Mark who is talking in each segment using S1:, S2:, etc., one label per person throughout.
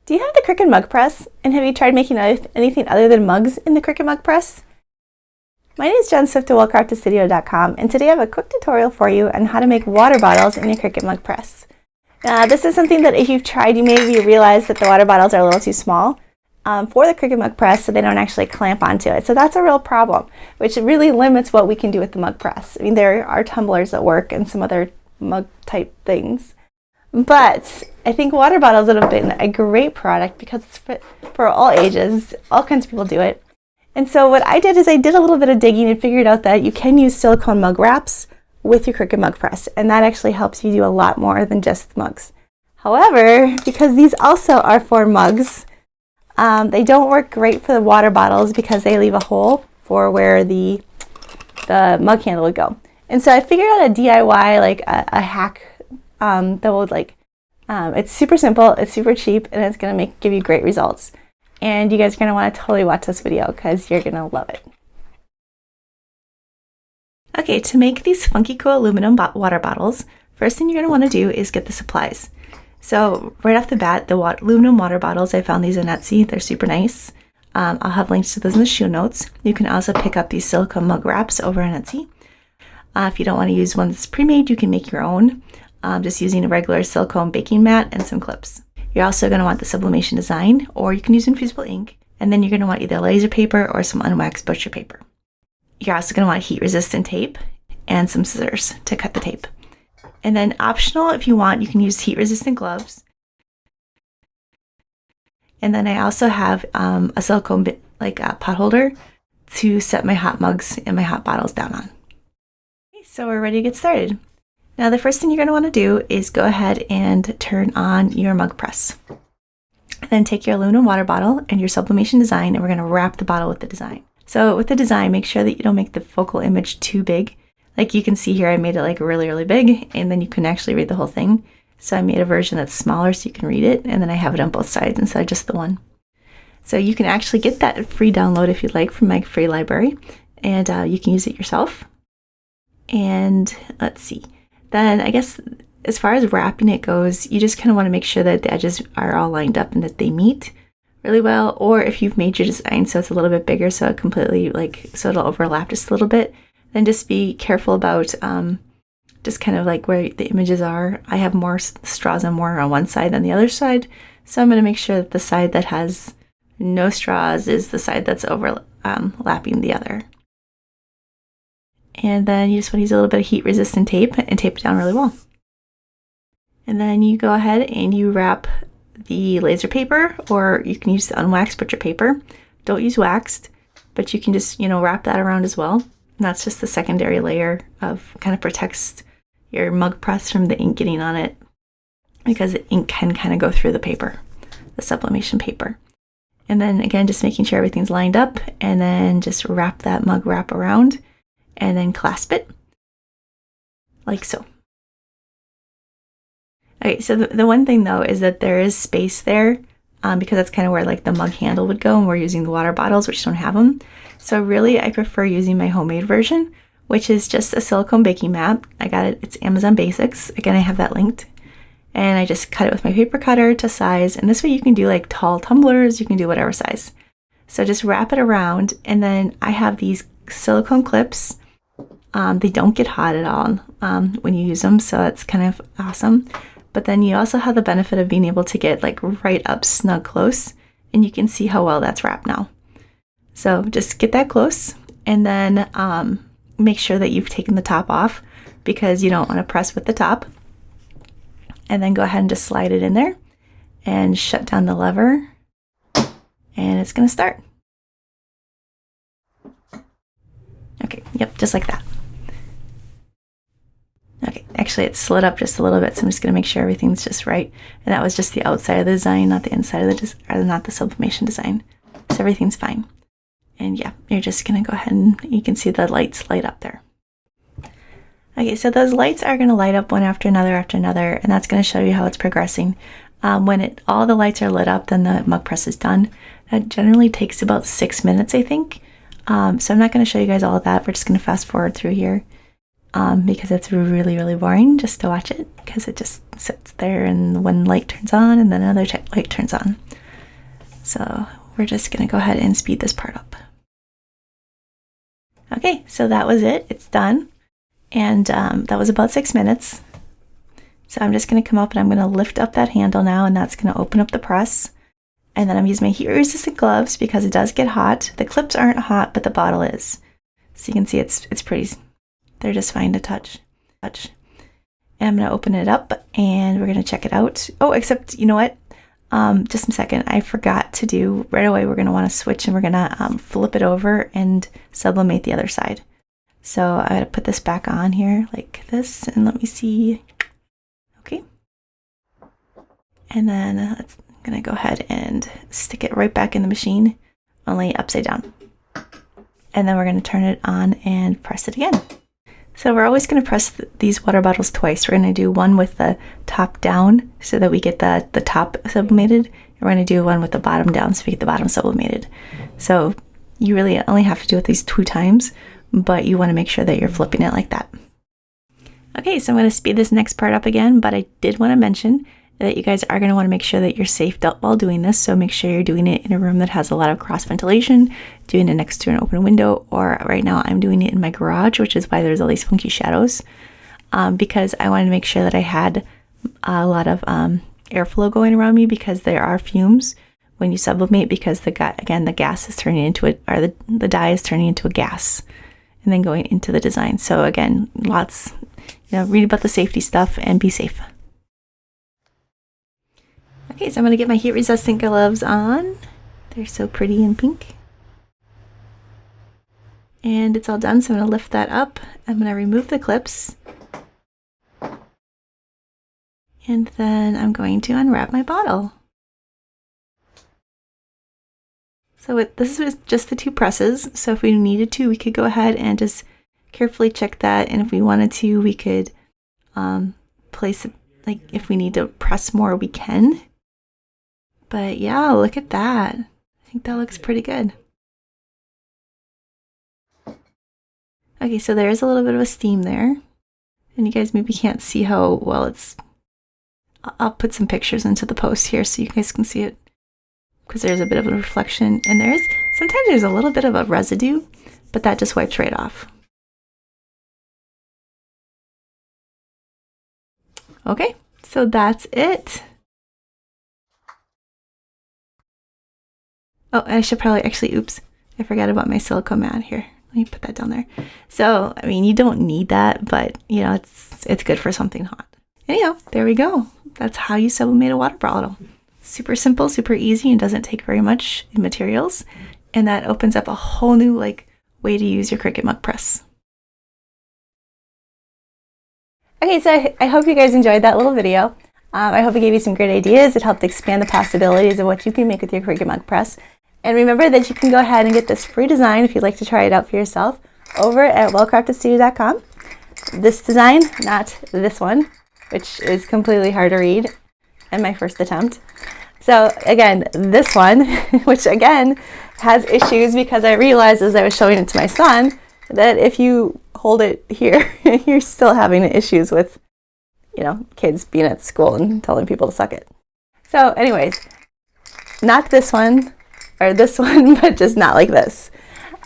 S1: Do you have the Cricut Mug Press? And have you tried making anything other than mugs in the Cricut Mug Press? My name is Jen Swift of WellCraftedStudio.com, and today I have a quick tutorial for you on how to make water bottles in your Cricut Mug Press. This is something that if you've tried, you maybe realize that the water bottles are a little too small for the Cricut Mug Press, so they don't actually clamp onto it. So that's a real problem, which really limits what we can do with the Mug Press. I mean, there are tumblers that work and some other mug type things. But I think water bottles would have been a great product because it's for all ages. All kinds of people do it. And so what I did is I did a little bit of digging and figured out that you can use silicone mug wraps with your Cricut Mug Press. And that actually helps you do a lot more than just mugs. However, because these also are for mugs, they don't work great for the water bottles because they leave a hole for where the mug handle would go. And so I figured out a DIY, like a hack that will it's super simple, it's super cheap, and it's going to give you great results. And you guys are going to want to totally watch this video because you're going to love it. Okay, to make these funky cool aluminum water bottles, first thing you're going to want to do is get the supplies. So right off the bat, the aluminum water bottles, I found these on Etsy. They're super nice. I'll have links to those in the show notes. You can also pick up these silicone mug wraps over on Etsy. If you don't want to use one that's pre-made, you can make your own. Just using a regular silicone baking mat and some clips. You're also going to want the sublimation design, or you can use infusible ink, and then you're going to want either laser paper or some unwaxed butcher paper. You're also going to want heat resistant tape and some scissors to cut the tape. And then optional, if you want, you can use heat resistant gloves. And then I also have a silicone pot holder to set my hot mugs and my hot bottles down on. Okay, so we're ready to get started. Now the first thing you're going to want to do is go ahead and turn on your mug press. Then take your aluminum water bottle and your sublimation design, and we're going to wrap the bottle with the design. So with the design, make sure that you don't make the focal image too big. Like you can see here, I made it like really, really big, and then you can actually read the whole thing. So I made a version that's smaller so you can read it, and then I have it on both sides instead of just the one. So you can actually get that free download if you'd like from my free library, and you can use it yourself. And let's see. Then I guess as far as wrapping it goes, you just kind of want to make sure that the edges are all lined up and that they meet really well. Or if you've made your design so it's a little bit bigger, so it completely so it'll overlap just a little bit, then just be careful about just kind of like where the images are. I have more straws and more on one side than the other side, so I'm going to make sure that the side that has no straws is the side that's overlapping the other. And then you just want to use a little bit of heat resistant tape and tape it down really well. And then you go ahead and you wrap the laser paper, or you can use the unwaxed butcher paper. Don't use waxed, but you can just, wrap that around as well. And that's just the secondary layer of kind of protects your mug press from the ink getting on it, because the ink can kind of go through the paper, the sublimation paper. And then again, just making sure everything's lined up, and then just wrap that mug wrap around. And then clasp it, like so. Okay, so the one thing though is that there is space there because that's kind of where the mug handle would go, and we're using the water bottles, which don't have them. So really I prefer using my homemade version, which is just a silicone baking mat. I got it, it's Amazon Basics. Again, I have that linked. And I just cut it with my paper cutter to size, and this way you can do tall tumblers, you can do whatever size. So just wrap it around, and then I have these silicone clips. They don't get hot at all when you use them, so it's kind of awesome. But then you also have the benefit of being able to get right up snug close, and you can see how well that's wrapped now. So just get that close, and then make sure that you've taken the top off, because you don't want to press with the top. And then go ahead and just slide it in there and shut down the lever, and it's going to start. Okay, yep, just like that. Okay, actually it slid up just a little bit, so I'm just going to make sure everything's just right. And that was just the outside of the design, not the inside of the not the sublimation design. So everything's fine. And yeah, you're just going to go ahead and you can see the lights light up there. Okay, so those lights are going to light up one after another, and that's going to show you how it's progressing. When all the lights are lit up, then the mug press is done. That generally takes about 6 minutes, I think. So I'm not going to show you guys all of that. We're just going to fast forward through here. Because it's really, really boring just to watch it, because it just sits there and one light turns on and then another light turns on. So we're just going to go ahead and speed this part up. Okay, so that was it. It's done. And that was about 6 minutes. So I'm just going to come up and I'm going to lift up that handle now, and that's going to open up the press. And then I'm using my heat resistant gloves because it does get hot. The clips aren't hot, but the bottle is. So you can see it's pretty, they're just fine to touch. And I'm going to open it up and we're going to check it out. Oh, except, you know what? Just a second. I forgot to do right away. We're going to want to switch and we're going to flip it over and sublimate the other side. So I'm going to put this back on here like this, and let me see. Okay. And then I'm going to go ahead and stick it right back in the machine, only upside down. And then we're going to turn it on and press it again. So we're always going to press these water bottles twice. We're going to do one with the top down so that we get the top sublimated. And we're going to do one with the bottom down so we get the bottom sublimated. So you really only have to do it these 2 times, but you want to make sure that you're flipping it like that. Okay, so I'm going to speed this next part up again, but I did want to mention that you guys are going to want to make sure that you're safe while doing this. So make sure you're doing it in a room that has a lot of cross ventilation, doing it next to an open window, or right now I'm doing it in my garage, which is why there's all these funky shadows, because I wanted to make sure that I had a lot of airflow going around me, because there are fumes when you sublimate, because the gas is turning into it, or the dye is turning into a gas and then going into the design. So again, lots, read about the safety stuff and be safe. Okay, so I'm going to get my heat resistant gloves on. They're so pretty and pink. And it's all done, so I'm going to lift that up. I'm going to remove the clips. And then I'm going to unwrap my bottle. So this is just the 2 presses. So if we needed to, we could go ahead and just carefully check that. And if we wanted to, we could place it, like if we need to press more, we can. But yeah, look at that. I think that looks pretty good. Okay, so there is a little bit of a steam there. And you guys maybe can't see how well it's... I'll put some pictures into the post here so you guys can see it, because there's a bit of a reflection. And sometimes there's a little bit of a residue, but that just wipes right off. Okay, so that's it. Oh, I should probably oops, I forgot about my silicone mat here. Let me put that down there. So, I mean, you don't need that, but it's good for something hot. Anyhow, there we go. That's how you sublimate a water bottle. Super simple, super easy, and doesn't take very much materials. And that opens up a whole new way to use your Cricut Mug Press. Okay, so I hope you guys enjoyed that little video. I hope it gave you some great ideas. It helped expand the possibilities of what you can make with your Cricut Mug Press. And remember that you can go ahead and get this free design if you'd like to try it out for yourself over at wellcraftedstudio.com. This design, not this one, which is completely hard to read and my first attempt. So again, this one, which again has issues, because I realized as I was showing it to my son that if you hold it here, you're still having issues with, kids being at school and telling people to suck it. So anyways, not this one or this one, but just not like this.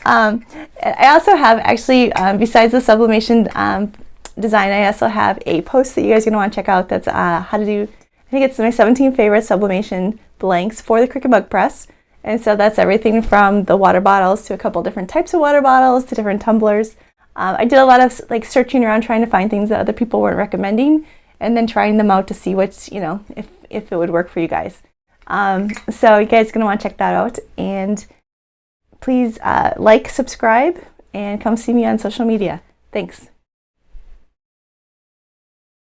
S1: I also have besides the sublimation design, I also have a post that you guys are going to want to check out. That's how to do, I think it's my 17 favorite sublimation blanks for the Cricut Mug Press. And so that's everything from the water bottles to a couple different types of water bottles to different tumblers. I did a lot of searching around, trying to find things that other people weren't recommending, and then trying them out to see which, if it would work for you guys. So you guys are going to want to check that out. And please subscribe, and come see me on social media. Thanks.